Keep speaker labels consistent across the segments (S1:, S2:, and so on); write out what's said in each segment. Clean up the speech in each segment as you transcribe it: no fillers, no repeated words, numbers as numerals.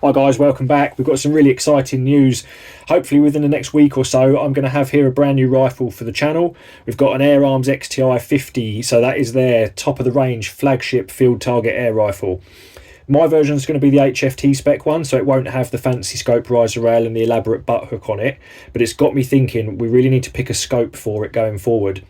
S1: Hi guys, welcome back. We've got some really exciting news. Hopefully within the next week or so, I'm going to have here a brand new rifle for the channel. We've got an Air Arms XTI 50, so that is their top of the range flagship field target air rifle. My version is going to be the HFT spec one, so it won't have the fancy scope riser rail and the elaborate butt hook on it, but it's got me thinking we really need to pick a scope for it going forward.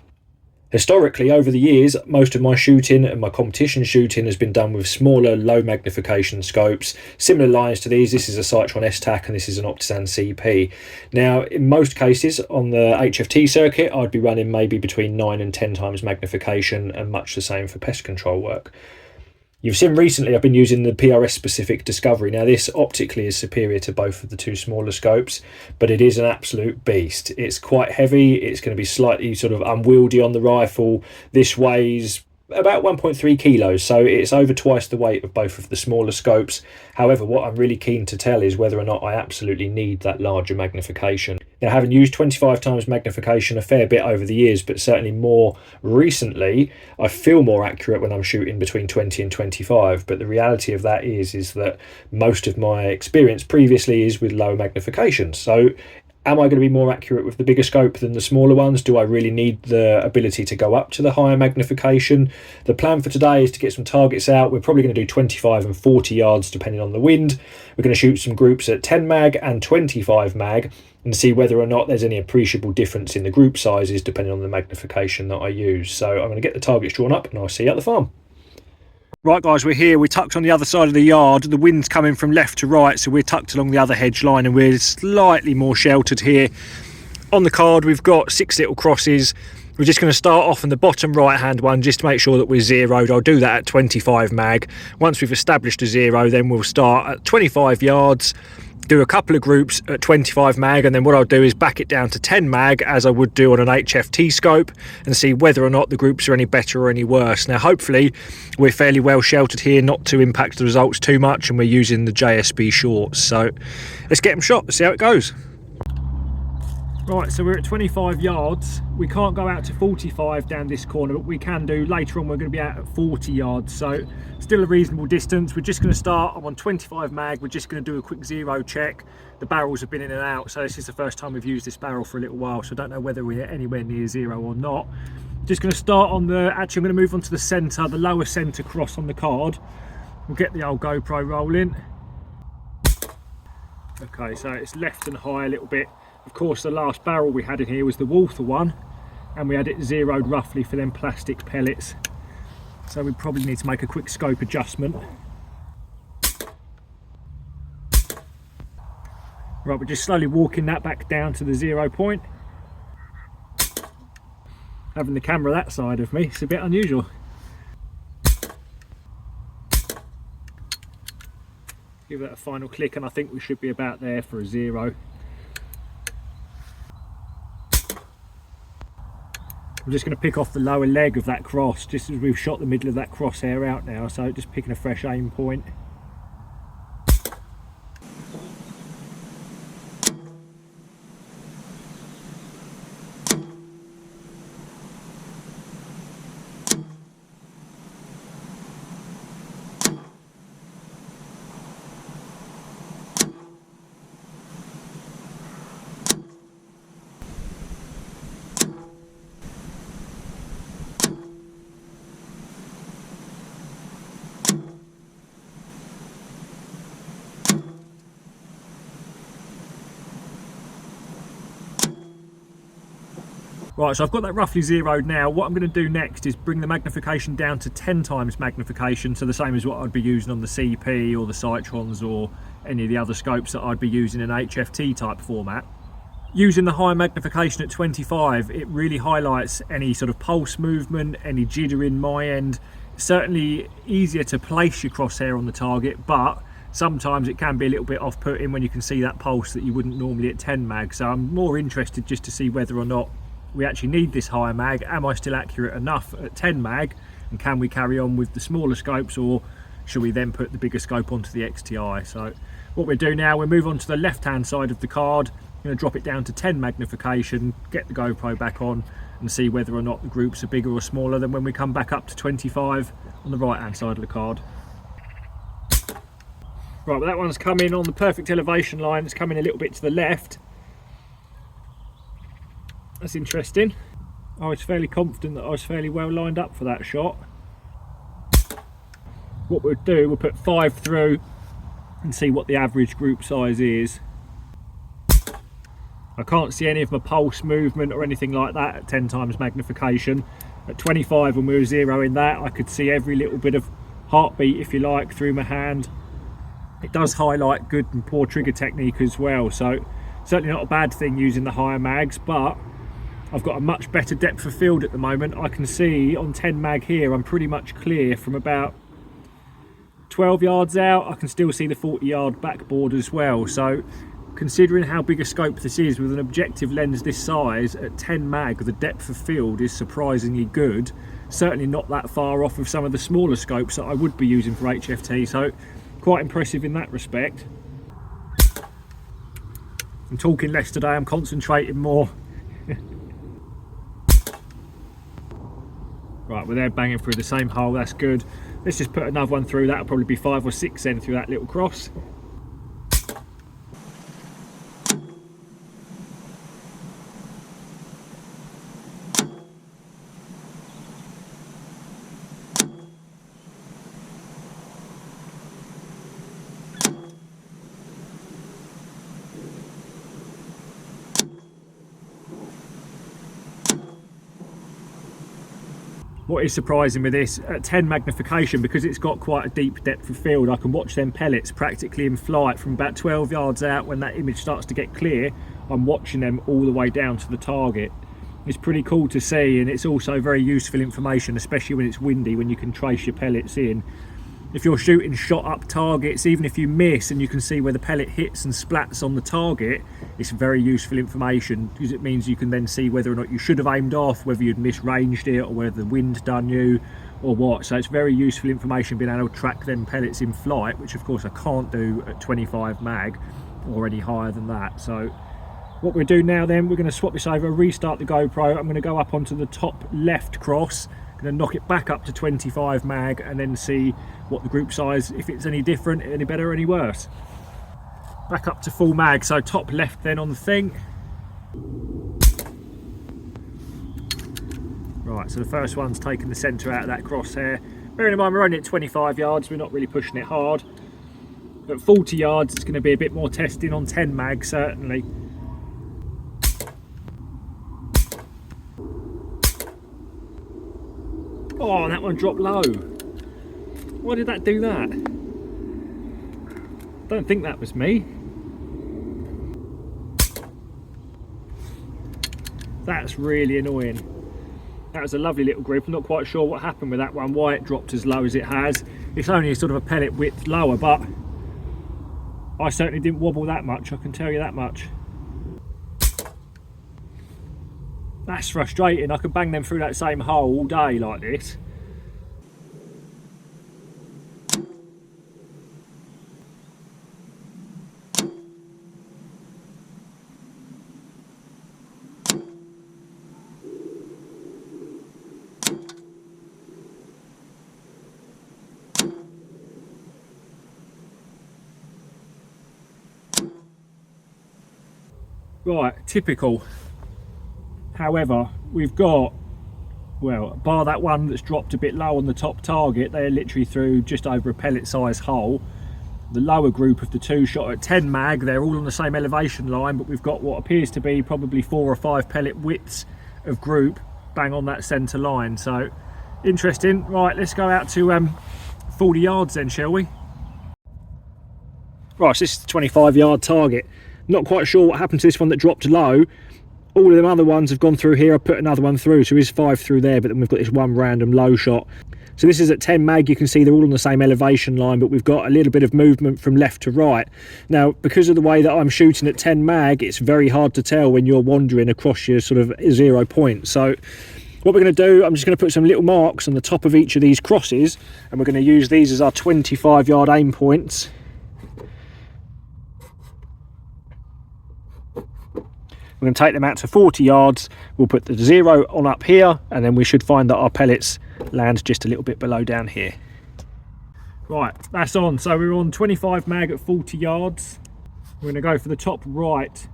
S1: Historically, over the years, most of my shooting and my competition shooting has been done with smaller, low magnification scopes. Similar lines to these, this is a Sightron stac and this is an optisan CP. Now, in most cases on the HFT circuit, I'd be running maybe between 9 and 10 times magnification, and much the same for pest control work. You've seen recently I've been using the PRS specific Discovery. Now this optically is superior to both of the two smaller scopes, but it is an absolute beast. It's quite heavy, it's going to be slightly sort of unwieldy on the rifle. This weighs about 1.3 kilos, so it's over twice the weight of both of the smaller scopes. However, what I'm really keen to tell is whether or not I absolutely need that larger magnification. Now, having used 25 times magnification a fair bit over the years, but certainly more recently, I feel more accurate when I'm shooting between 20 and 25, but the reality of that is that most of my experience previously is with low magnification. So am I going to be more accurate with the bigger scope than the smaller ones? Do I really need the ability to go up to the higher magnification? The plan for today is to get some targets out. We're probably going to do 25 and 40 yards depending on the wind. We're going to shoot some groups at 10 mag and 25 mag and see whether or not there's any appreciable difference in the group sizes depending on the magnification that I use. So I'm going to get the targets drawn up and I'll see you at the farm. Right guys, we're here, we're tucked on the other side of the yard. The wind's coming from left to right, so we're tucked along the other hedge line and we're slightly more sheltered here. On the card we've got 6 little crosses. We're just going to start off on the bottom right hand one just to make sure that we're zeroed. I'll do that at 25 mag. Once we've established a zero, then we'll start at 25 yards, do a couple of groups at 25 mag, and then what I'll do is back it down to 10 mag as I would do on an HFT scope and see whether or not the groups are any better or any worse. Now hopefully we're fairly well sheltered here not to impact the results too much, and we're using the JSB shorts, so let's get them shot, let's see how it goes. Right, so we're at 25 yards. We can't go out to 45 down this corner, but we can do later on. We're going to be out at 40 yards, so still a reasonable distance. We're just going to start. I'm on 25 mag. We're just going to do a quick zero check. The barrels have been in and out, so this is the first time we've used this barrel for a little while, so I don't know whether we're anywhere near zero or not. Just going to start on the, actually I'm going to move on to the centre, the lower centre cross on the card. We'll get the old GoPro rolling. Okay, so it's left and high a little bit. Of course, the last barrel we had in here was the Walther one, and we had it zeroed roughly for them plastic pellets. So we probably need to make a quick scope adjustment. Right, we're just slowly walking that back down to the 0 point. Having the camera that side of me, it's a bit unusual. Give that a final click, and I think we should be about there for a 0. I'm just going to pick off the lower leg of that cross just as we've shot the middle of that crosshair out now, so just picking a fresh aim point. Right, so I've got that roughly zeroed now. What I'm going to do next is bring the magnification down to 10 times magnification, so the same as what I'd be using on the CP or the Sightrons or any of the other scopes that I'd be using in an HFT type format. Using the high magnification at 25, it really highlights any sort of pulse movement, any jitter in my end. It's certainly easier to place your crosshair on the target, but sometimes it can be a little bit off-putting when you can see that pulse that you wouldn't normally at 10 mag. So I'm more interested just to see whether or not we actually need this higher mag. Am I still accurate enough at 10 mag, and can we carry on with the smaller scopes, or should we then put the bigger scope onto the XTI? So what we'll do now, we'll move on to the left hand side of the card. I'm going to drop it down to 10 magnification, get the GoPro back on and see whether or not the groups are bigger or smaller than when we come back up to 25 on the right hand side of the card. Right, well that one's coming on the perfect elevation line. It's coming a little bit to the left. That's interesting. I was fairly confident that I was fairly well lined up for that shot. What we'll do, we'll put 5 through and see what the average group size is. I can't see any of my pulse movement or anything like that at 10 times magnification. At 25, when we were zeroing that, I could see every little bit of heartbeat, if you like, through my hand. It does highlight good and poor trigger technique as well, so certainly not a bad thing using the higher mags, but I've got a much better depth of field at the moment. I can see on 10 mag here, I'm pretty much clear from about 12 yards out. I can still see the 40-yard backboard as well, so considering how big a scope this is with an objective lens this size, at 10 mag the depth of field is surprisingly good. Certainly not that far off of some of the smaller scopes that I would be using for HFT, so quite impressive in that respect. I'm talking less today, I'm concentrating more. Right, well they're banging through the same hole, that's good. Let's just put another one through. That'll probably be 5 or 6 then through that little cross. What is surprising with this, at 10 magnification, because it's got quite a deep depth of field, I can watch them pellets practically in flight from about 12 yards out. When that image starts to get clear, I'm watching them all the way down to the target. It's pretty cool to see, and it's also very useful information, especially when it's windy, when you can trace your pellets in. If you're shooting shot up targets, even if you miss and you can see where the pellet hits and splats on the target, it's very useful information, because it means you can then see whether or not you should have aimed off, whether you'd misranged it, or whether the wind done you or what. So it's very useful information being able to track them pellets in flight, which of course I can't do at 25 mag or any higher than that. So what we'll do now then, we're going to swap this over, restart the GoPro. I'm going to go up onto the top left cross, going to knock it back up to 25 mag and then see what the group size, if it's any different, any better or any worse. Back up to full mag, so top left then on the thing. Right, so the first one's taken the centre out of that crosshair. Bearing in mind we're only at 25 yards, we're not really pushing it hard. At 40 yards it's going to be a bit more testing. On 10 mag certainly. Oh, that one dropped low. Why did that do that? Don't think that was me. That's really annoying. That was a lovely little group. I'm not quite sure what happened with that one, why it dropped as low as it has. It's only sort of a pellet width lower, but I certainly didn't wobble that much, I can tell you that much. That's frustrating. I could bang them through that same hole all day like this. Right, typical. However, we've got, well, bar that one that's dropped a bit low on the top target, they're literally through just over a pellet size hole. The lower group of the two shot at 10 mag, they're all on the same elevation line, but we've got what appears to be probably 4 or 5 pellet widths of group bang on that centre line. So interesting. Right, let's go out to 40 yards then, shall we? Right, so this is the 25 yard target. Not quite sure what happened to this one that dropped low. All of them other ones have gone through here. I put another one through, so there's 5 through there, but then we've got this one random low shot. So this is at 10 mag. You can see they're all on the same elevation line, but we've got a little bit of movement from left to right. Now, because of the way that I'm shooting at 10 mag, it's very hard to tell when you're wandering across your sort of 0 point. So what we're going to do, I'm just going to put some little marks on the top of each of these crosses, and we're going to use these as our 25 yard aim points. We're going to take them out to 40 yards. We'll put the 0 on up here, and then we should find that our pellets land just a little bit below down here. Right, that's on. So we're on 25 mag at 40 yards. We're going to go for the top right.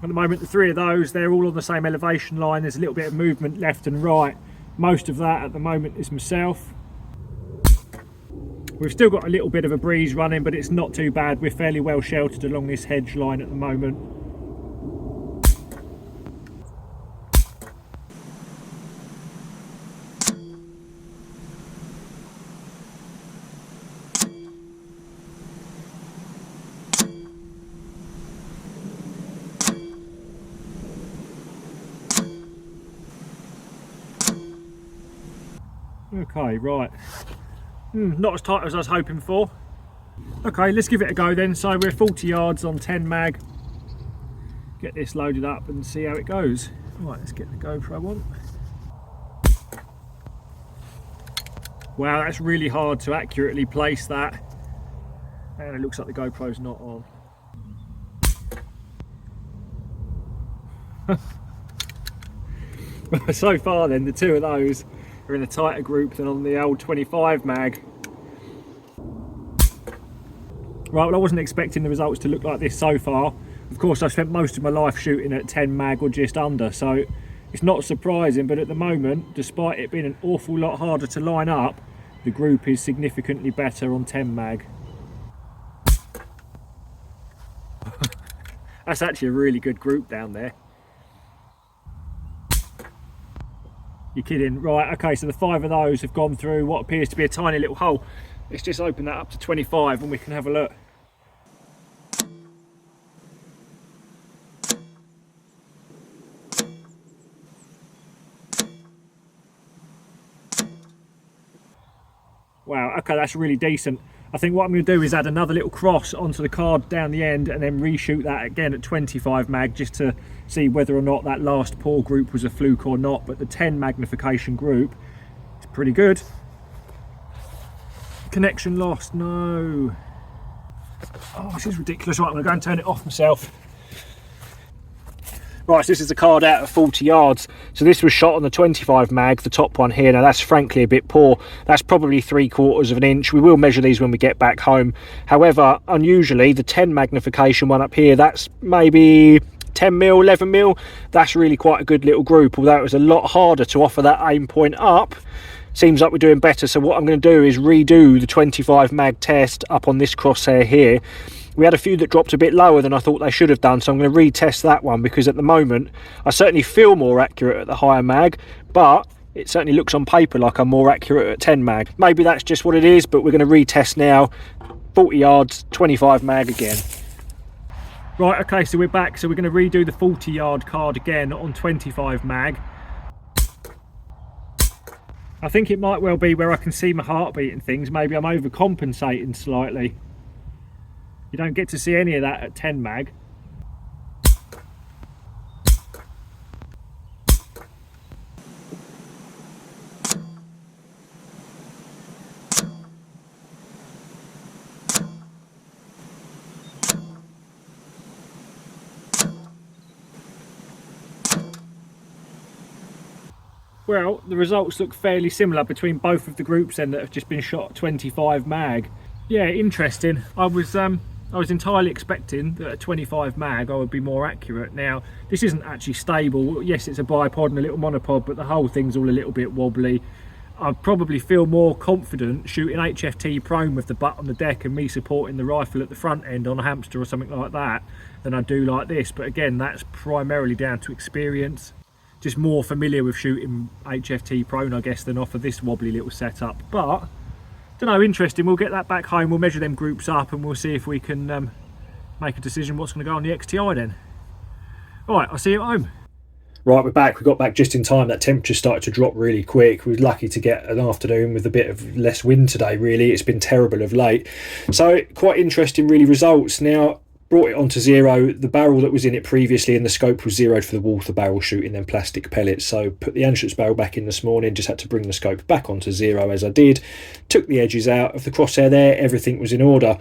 S1: At the moment, the three of those, they're all on the same elevation line. There's a little bit of movement left and right. Most of that at the moment is myself. We've still got a little bit of a breeze running, but it's not too bad. We're fairly well sheltered along this hedge line at the moment. Okay, right. Not as tight as I was hoping for. Okay, let's give it a go then. So we're 40 yards on 10 mag. Get this loaded up and see how it goes. Right, let's get the GoPro on. Wow, that's really hard to accurately place that. And it looks like the GoPro's not on. So far then, the two of those are in a tighter group than on the old 25 mag. Right, well, I wasn't expecting the results to look like this so far. Of course, I spent most of my life shooting at 10 mag or just under, so it's not surprising, but at the moment, despite it being an awful lot harder to line up, the group is significantly better on 10 mag. That's actually a really good group down there. You're kidding. Right, okay, so the 5 of those have gone through what appears to be a tiny little hole. Let's just open that up to 25 and we can have a look. Wow, okay, that's really decent. I think what I'm going to do is add another little cross onto the card down the end and then reshoot that again at 25 mag just to see whether or not that last poor group was a fluke or not. But the 10 magnification group is pretty good. Connection lost, no. Oh, this is ridiculous. Right, I'm going to go and turn it off myself. Right, so this is the card out at 40 yards. So this was shot on the 25 mag, the top one here. Now that's frankly a bit poor. That's probably 3/4 of an inch. We will measure these when we get back home. However, unusually, the 10 magnification one up here, that's maybe 10 mil, 11 mil. That's really quite a good little group, although it was a lot harder to offer that aim point up. Seems like we're doing better. So what I'm going to do is redo the 25 mag test up on this crosshair here. We had a few that dropped a bit lower than I thought they should have done, so I'm going to retest that one because at the moment I certainly feel more accurate at the higher mag, but it certainly looks on paper like I'm more accurate at 10 mag. Maybe that's just what it is, but we're going to retest now. 40 yards, 25 mag again. Right, okay, so we're back. So we're going to redo the 40 yard card again on 25 mag. I think it might well be where I can see my heartbeat and things. Maybe I'm overcompensating slightly. You don't get to see any of that at 10 mag. Well, the results look fairly similar between both of the groups then that have just been shot at 25 mag. Yeah, interesting. I was entirely expecting that at 25 mag I would be more accurate. Now, this isn't actually stable. Yes, it's a bipod and a little monopod, but the whole thing's all a little bit wobbly. I probably feel more confident shooting HFT prone with the butt on the deck and me supporting the rifle at the front end on a hamster or something like that than I do like this. But again, that's primarily down to experience. Just more familiar with shooting HFT prone, I guess, than off of this wobbly little setup. But don't know, interesting. We'll get that back home, we'll measure them groups up and we'll see if we can make a decision what's going to go on the XTI then. Alright, I'll see you at home. Right, we're back. We got back just in time. That temperature started to drop really quick. We were lucky to get an afternoon with a bit of less wind today, really. It's been terrible of late. So quite interesting really results. Now, brought it onto zero. The barrel that was in it previously and the scope was zeroed for the water barrel shooting them plastic pellets. So put the Anschutz barrel back in this morning, just had to bring the scope back onto zero as I did. Took the edges out of the crosshair there, everything was in order.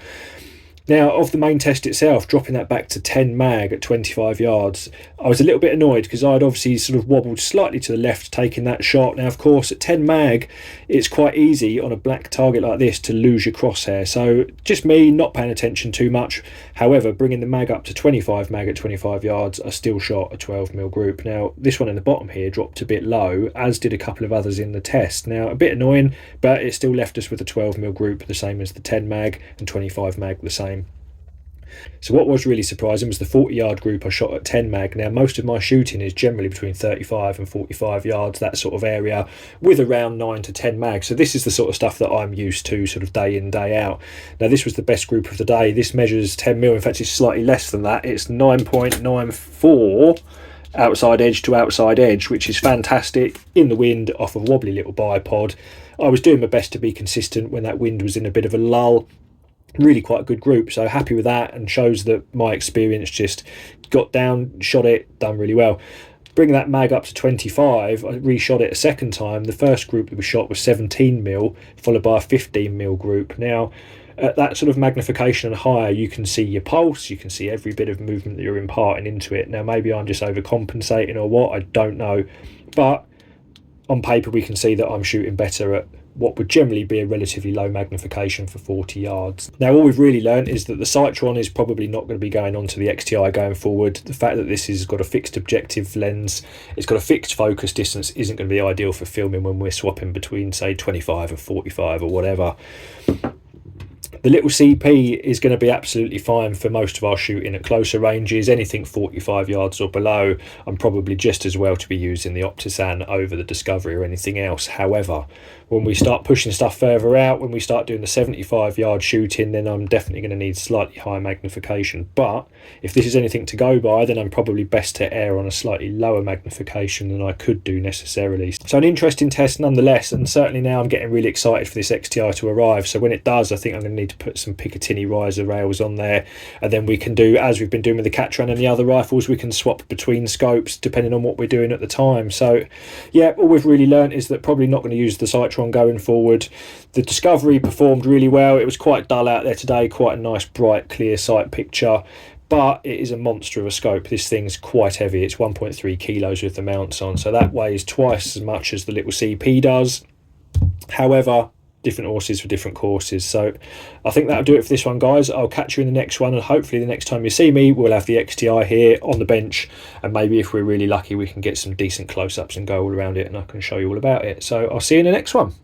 S1: Now, of the main test itself, dropping that back to 10 mag at 25 yards, I was a little bit annoyed because I'd obviously sort of wobbled slightly to the left taking that shot. Now, of course, at 10 mag, it's quite easy on a black target like this to lose your crosshair. So just me not paying attention too much. However, bringing the mag up to 25 mag at 25 yards, I still shot a 12mm group. Now, this one in the bottom here dropped a bit low, as did a couple of others in the test. Now, a bit annoying, but it still left us with a 12mm group, the same as the 10 mag, and 25 mag the same. So what was really surprising was the 40-yard group I shot at 10 mag. Now, most of my shooting is generally between 35 and 45 yards, that sort of area, with around 9 to 10 mag. So this is the sort of stuff that I'm used to sort of day in, day out. Now, this was the best group of the day. This measures 10mm. In fact, it's slightly less than that. It's 9.94 outside edge to outside edge, which is fantastic in the wind off a wobbly little bipod. I was doing my best to be consistent when that wind was in a bit of a lull. Really quite a good group, so happy with that, and shows that my experience just got down, shot it, done really well. Bringing that mag up to 25, I reshot it a second time. The first group that we shot was 17mm, followed by a 15mm group. Now, at that sort of magnification and higher, you can see your pulse, you can see every bit of movement that you're imparting into it. Now, maybe I'm just overcompensating or what, I don't know, but on paper we can see that I'm shooting better at what would generally be a relatively low magnification for 40 yards. Now, all we've really learned is that the sightron is probably not going to be going on to the XTI going forward. The fact that this has got a fixed objective lens, it's got a fixed focus distance, isn't going to be ideal for filming when we're swapping between, say, 25 and 45 or whatever. The little CP is going to be absolutely fine for most of our shooting at closer ranges. Anything 45 yards or below, I'm probably just as well to be using the optisan over the Discovery or anything else. However, when we start pushing stuff further out, when we start doing the 75-yard shooting, then I'm definitely going to need slightly higher magnification. But if this is anything to go by, then I'm probably best to err on a slightly lower magnification than I could do necessarily. So an interesting test nonetheless, and certainly now I'm getting really excited for this XTI to arrive. So when it does, I think I'm going to need to put some Picatinny riser rails on there, and then we can do, as we've been doing with the Catran and the other rifles, we can swap between scopes depending on what we're doing at the time. So yeah, all we've really learned is that probably not going to use the sightron going forward. The Discovery performed really well. It was quite dull out there today, quite a nice bright clear sight picture, but it is a monster of a scope. This thing's quite heavy. It's 1.3 kilos with the mounts on, so that weighs twice as much as the little CP does. However, different horses for different courses. So I think that'll do it for this one, guys. I'll catch you in the next one, and hopefully the next time you see me, we'll have the XTI here on the bench, and maybe if we're really lucky, we can get some decent close-ups and go all around it, and I can show you all about it. So I'll see you in the next one.